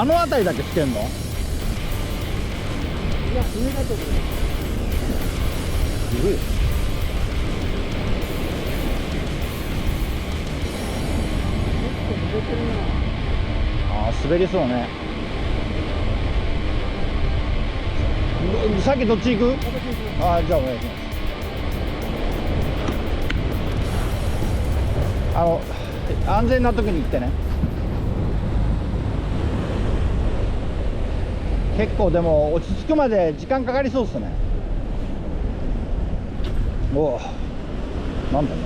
あの辺りだけ来てんの？いや、上だと思う。すごい。出てるな。ああ、滑りそうね。さっきどっち行く？ああ、じゃあお願いします。安全な時に行ってね。結構でも落ち着くまで時間かかりそうっすね。おお、なんだね。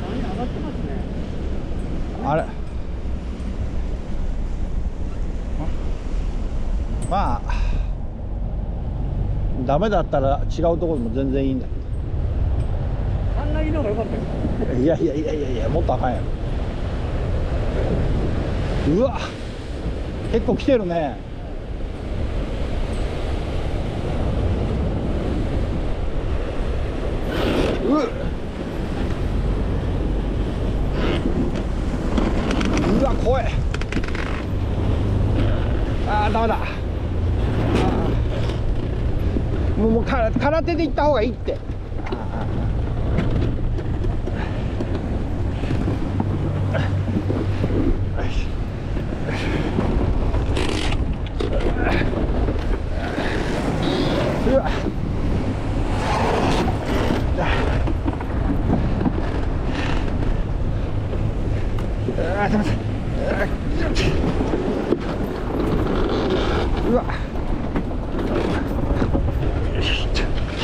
波上がってますね。あれ、まあダメだったら違うところでも全然いいんだけあんな色が良かったですか？ど。いやいやいやいやいや、もっとあかんやろ。うわ、結構来てるね。うわ、怖い。あー、ダメだ。もう空手で行った方がいいって。うわ、すいません。うわ、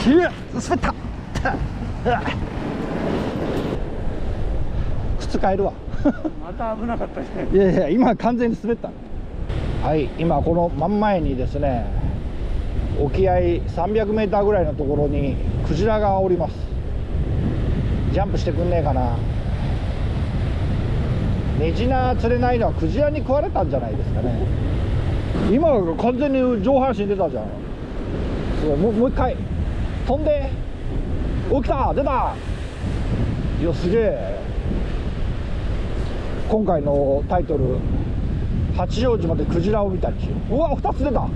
いや、滑った。靴変えるわ。また危なかったですね。いやいや、今完全に滑った。はい、今この真ん前にですね、沖合300メーターぐらいのところにクジラがおります。ジャンプしてくんねえかな。ネジナ釣れないのはクジラに食われたんじゃないですかね。今完全に上半身出たじゃん。すごい。もう一回飛んで。起きた、出た。いや、すげえ。今回のタイトル、八丈島でクジラを見たりしよう。うわ、2つ出た。わ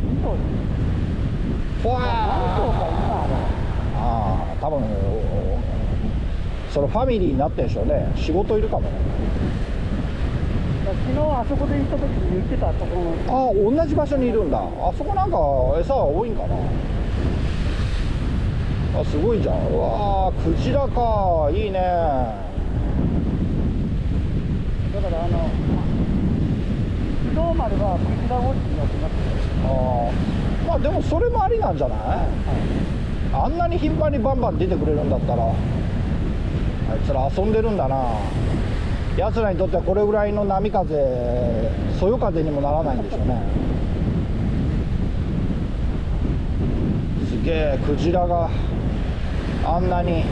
あ、多分そのファミリーになってんでしょうね。仕事いるかもね。昨日あそこで行った時に言ってたところの。ああ、同じ場所にいるんだ。あそこなんか餌は多いんかな。あ、すごいじゃん。うわー、クジラか。いいね。だから昨日まではクジラウォッチになってました。ああ、まあでもそれもありなんじゃない？あんなに頻繁にバンバン出てくれるんだったら、あいつら遊んでるんだな。奴らにとってはこれぐらいの波風、そよ風にもならないんでしょうね。すげえ、クジラがあんなに。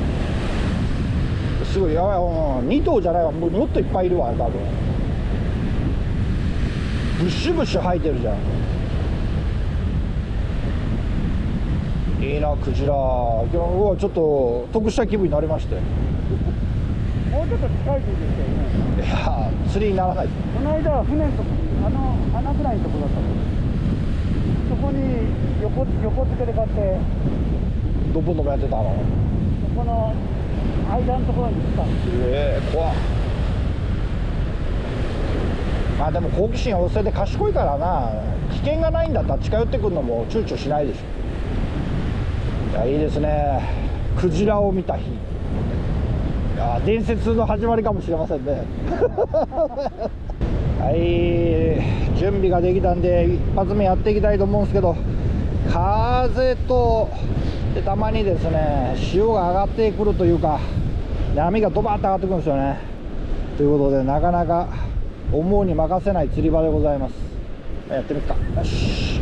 すごい。やばい、2頭じゃないわ。もっといっぱいいるわ、多分。ブッシュブッシュ生えてるじゃん。いいな、クジラ。うわ、ちょっと得した気分になりまして。もうちょっと近いといいですよね。いや、釣りにならない。この間は船のとこに穴ぐらいのとこだったんです。そこに横付けで買ってどこやってたの？そこの間のところに来たんです。怖っ。まあでも好奇心旺盛で賢いからな。危険がないんだったら近寄ってくるのも躊躇しないでしょ。いや、いいですね。クジラを見た日。いや、伝説の始まりかもしれませんね。はい、準備ができたんで一発目やっていきたいと思うんですけど、風とでたまにですね、潮が上がってくるというか、波がドバーッと上がってくるんですよね。ということで、なかなか思うに任せない釣り場でございます。やってみっか。よしよし。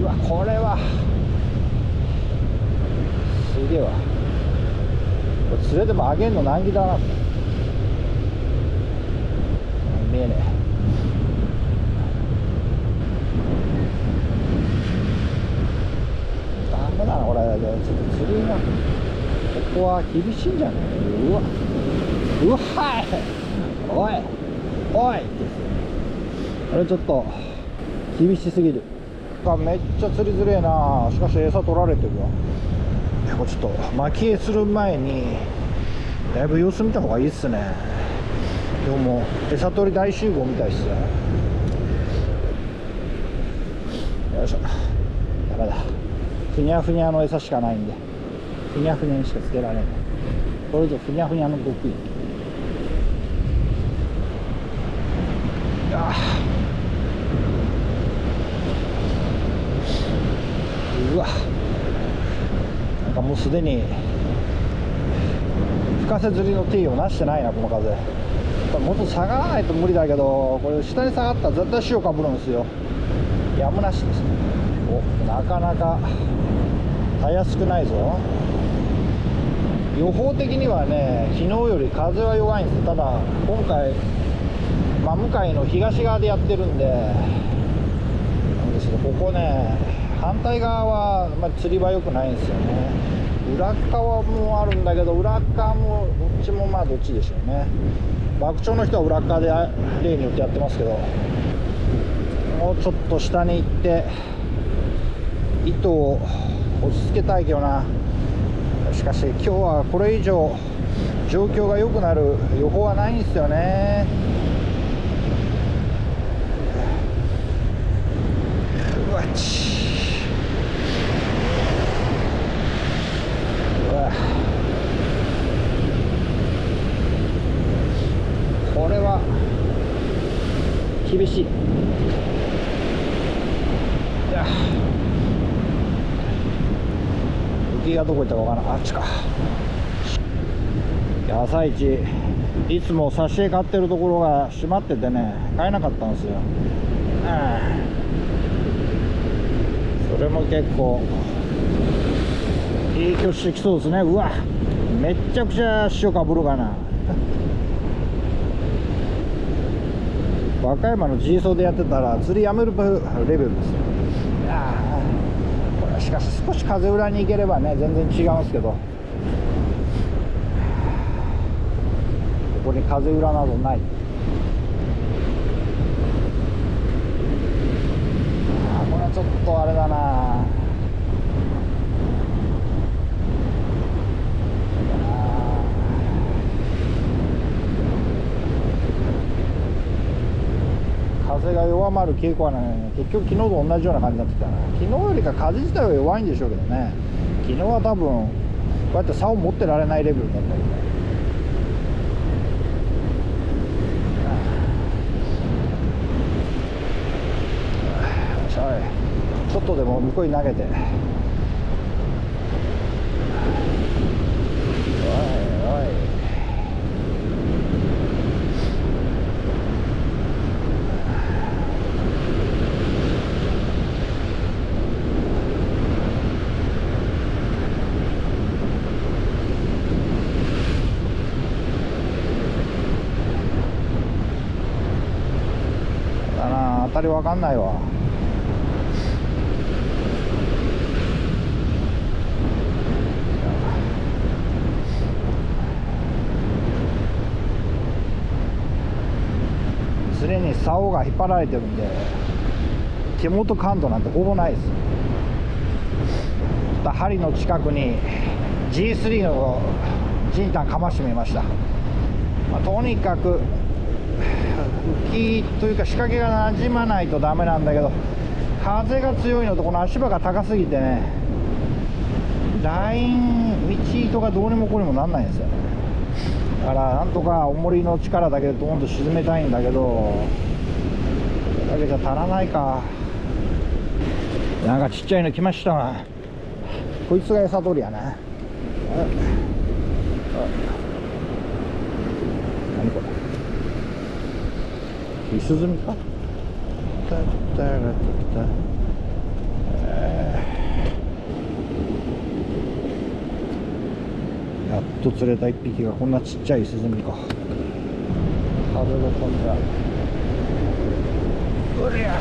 うわ、これはすげえわ。これ釣れても上げんの難儀だな。見えねえ。ダメだなこれ。ちょっと釣りがこは厳しいんじゃない？うわうわーい、おいおい、あれちょっと厳しすぎる。めっちゃ釣りづれえな。しかし餌取られてるわ。これちょっと巻き絵する前にだいぶ様子見た方がいいっすね。今日も餌取り大集合みたいっす。よいしょ、ダメだ、ふにゃふにゃの餌しかないんで、ふにゃふにゃにしかつけられない。これぞふにゃふにゃの極意。うわ、なんかもうすでに深瀬釣りの定義をなしてないな、この風。これもっと下がらないと無理だけど、これ下に下がったら絶対潮かぶるんですよ。やむなしですね。お、なかなかたやすくないぞ。予報的にはね、昨日より風は弱いんです。ただ今回真向かいの東側でやってるんでなんですけど、ここね、反対側はあんまり釣りは良くないんですよね。裏側もあるんだけど、裏側もどっちもまあどっちでしょうね。爆鳥の人は裏側で例によってやってますけど、もうちょっと下に行って糸を落ち着けたいけどな。しかし今日はこれ以上状況が良くなる予報はないんですよね。うわっち、うわ、これは厳しい。いや、浮きがどこ行ったかわからない。あっちか。朝一いつも挿絵買ってるところが閉まっててね、買えなかったんですよ。それも結構影響してきそうですね。うわ、めっちゃくちゃ潮かぶるかな。和歌山の G ソーでやってたら釣りやめるレベルですよ。これはしかし少し風裏に行ければね、全然違うんですけど、ここに風裏などない。これはちょっとあれだな。風が弱まる傾向はね、結局昨日と同じような感じになってきたな。昨日よりか風自体は弱いんでしょうけどね、昨日は多分こうやって竿を持ってられないレベルだったりね。ちょっとでも向こうに投げて、おいおい、だな、当たりわかんないわ。常に竿が引っ張られてるんで、手元感度なんてほぼないです。針の近くに G3 のジンタンかましてみました。とにかく浮きというか仕掛けがなじまないとダメなんだけど、風が強いのとこの足場が高すぎてね、ライン道糸がどうにもこうにもなんないんですよね。だからなんとか重りの力だけでドーンと沈めたいんだけど、それだけじゃ足らないか。なんかちっちゃいの来ましたわ。こいつが餌取りやな。何これ、イスズミか。やっと釣れた一匹がこんなちっちゃいイスズミか。風が飛んだ。うりゃ。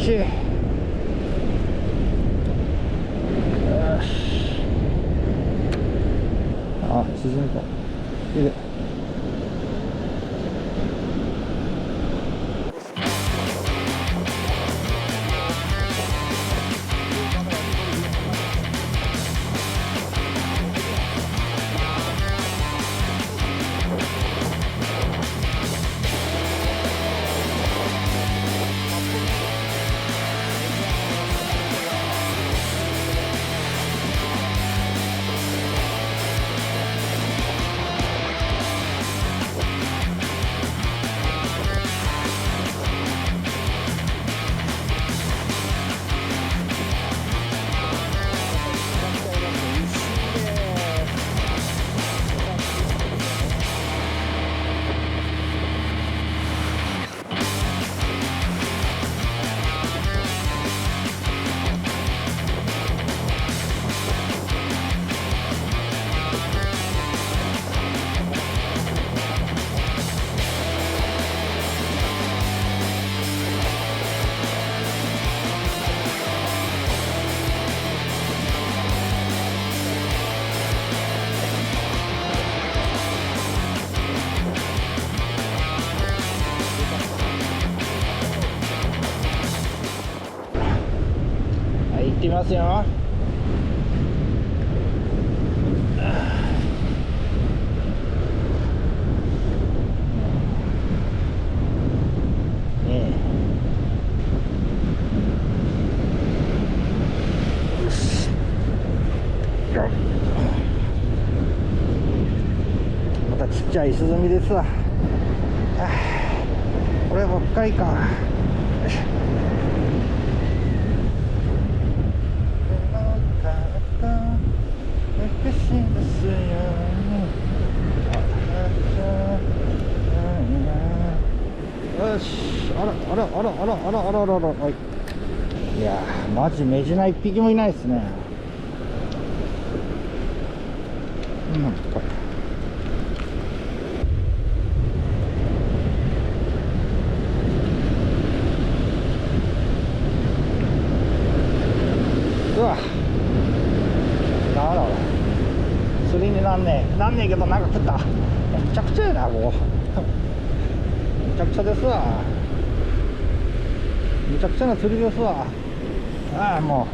しい。よし。あ、沈みといる。はい、行ってみますよ。またちっちゃい石積みですわ。こればっかりか。よいしょ。よし、あらあらあらあらあらあらあらあら、はい。いやー、マジメジナ一匹もいないですね。これうわ、ダメだ俺、釣りになんねえけど、なんか食った。めちゃくちゃやな、ここ。めちゃくちゃですわ。めちゃくちゃな釣りですわ。ああ、も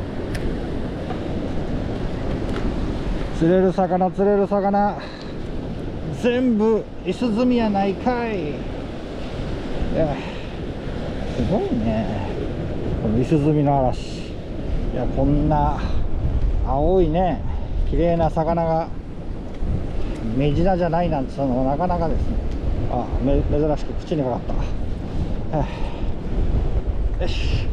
う釣れる魚全部石積みやないかい。いや、すごいね、この石積みの嵐。いや、こんな青いね、綺麗な魚がメジナじゃないなんてのもなかなかですね。あ、珍しく口にかかった。よし。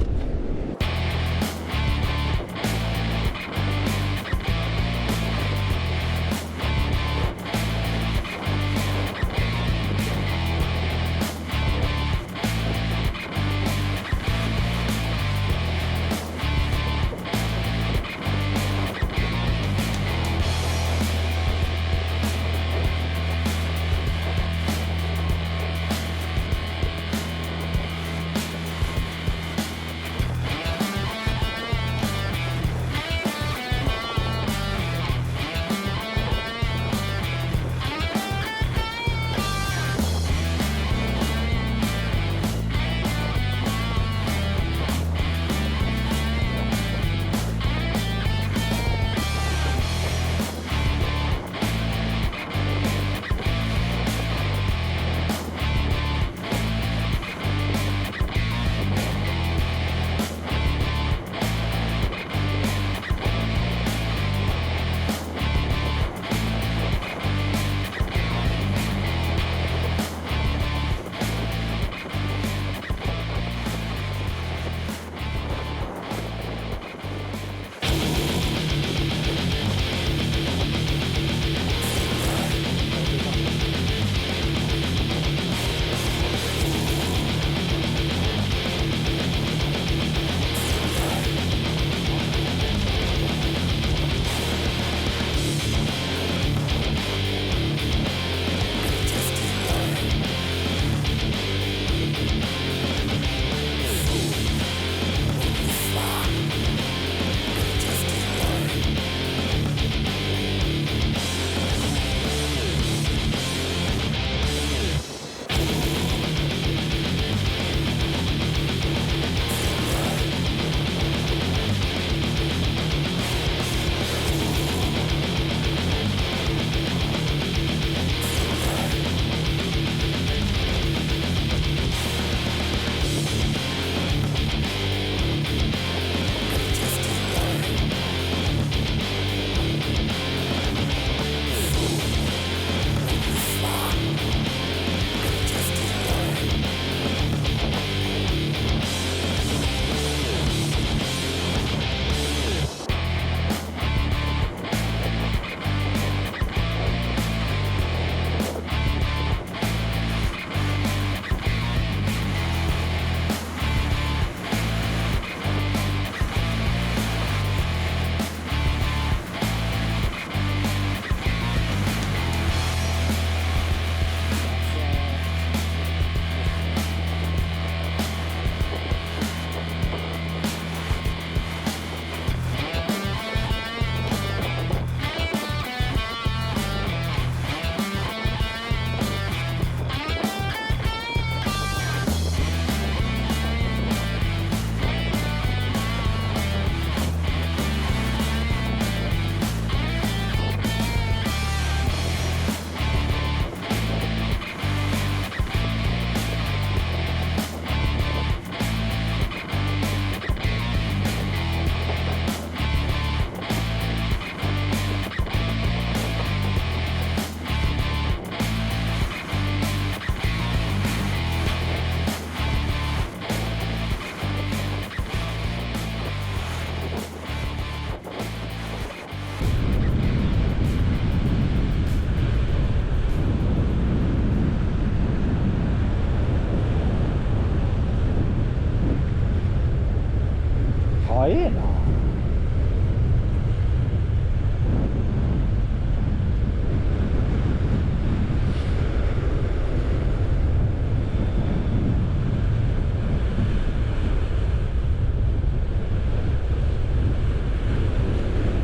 あ、ええな。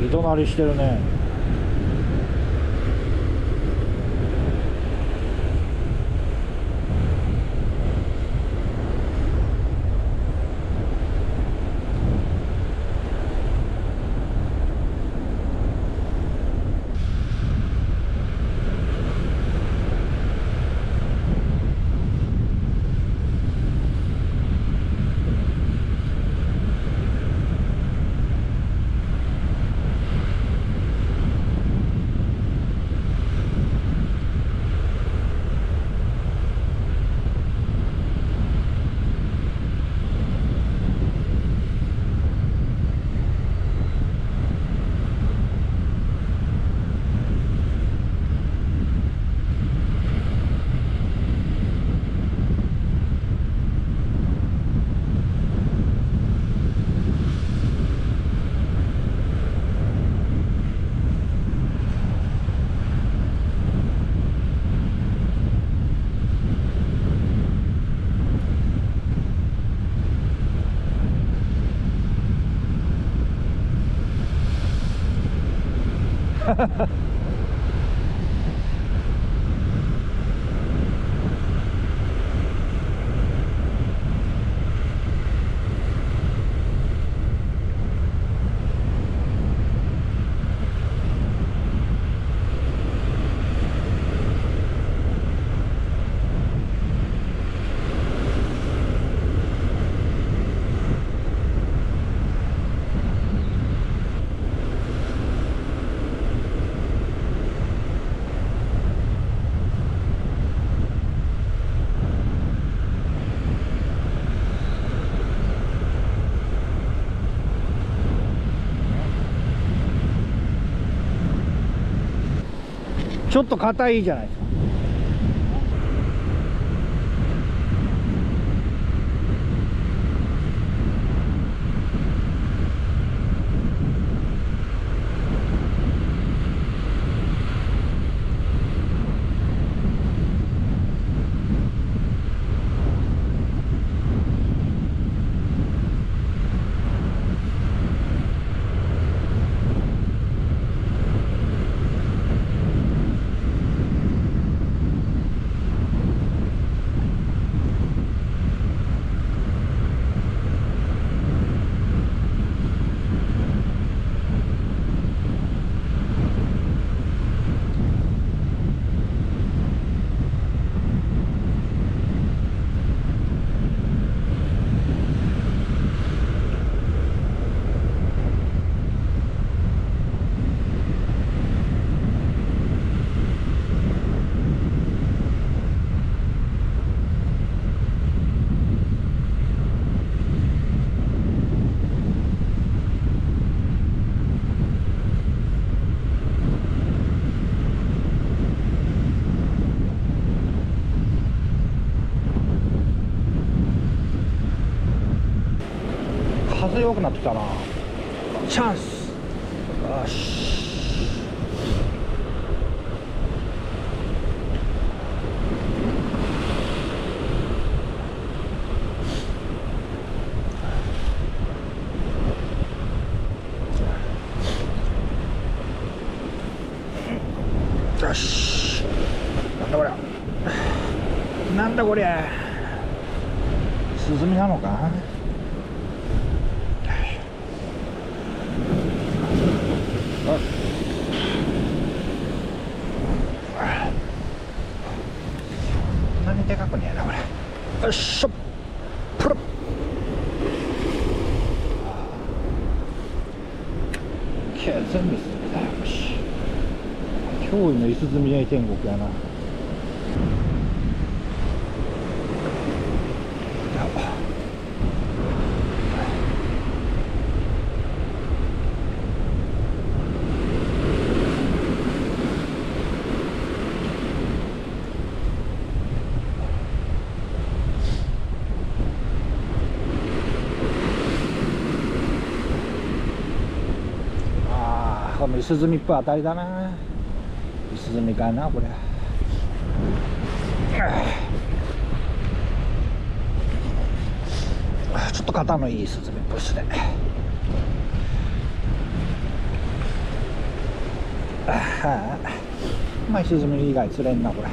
人なりしてるね。ちょっと硬いじゃないですか。風良くなってきたな。チャンス。よし。よし。なんだこりゃ。なんだこりゃ。スズメなのか。そんなにでかくねえなこれ。よっしょ。プルッ。全部スズメだよ。よし。驚異のイスズミエ天国やな。かもイスズミっぽい当たりだな。イスズミかなこれ。ちょっと肩のいいイスズミっぽいですね。まあイスズミ以外釣れんなこれ。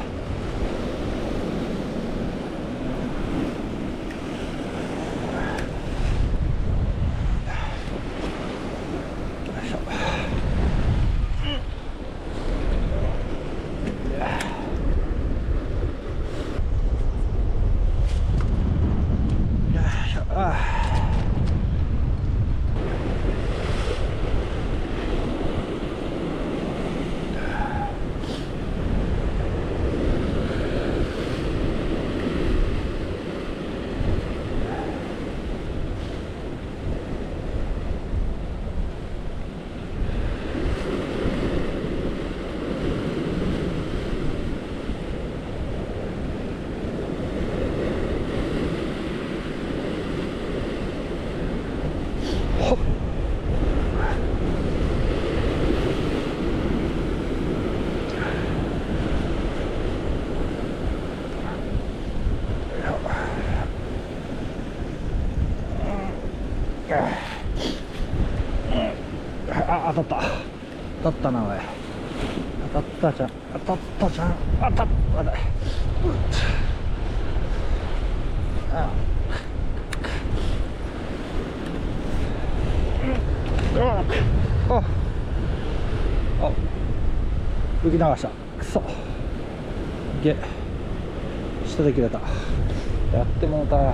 当たった当たったなおい。当たったじゃん当たったじゃん当たった浮き流した。くそげ下で切れた。やってもうた。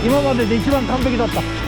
今までで一番完璧だった。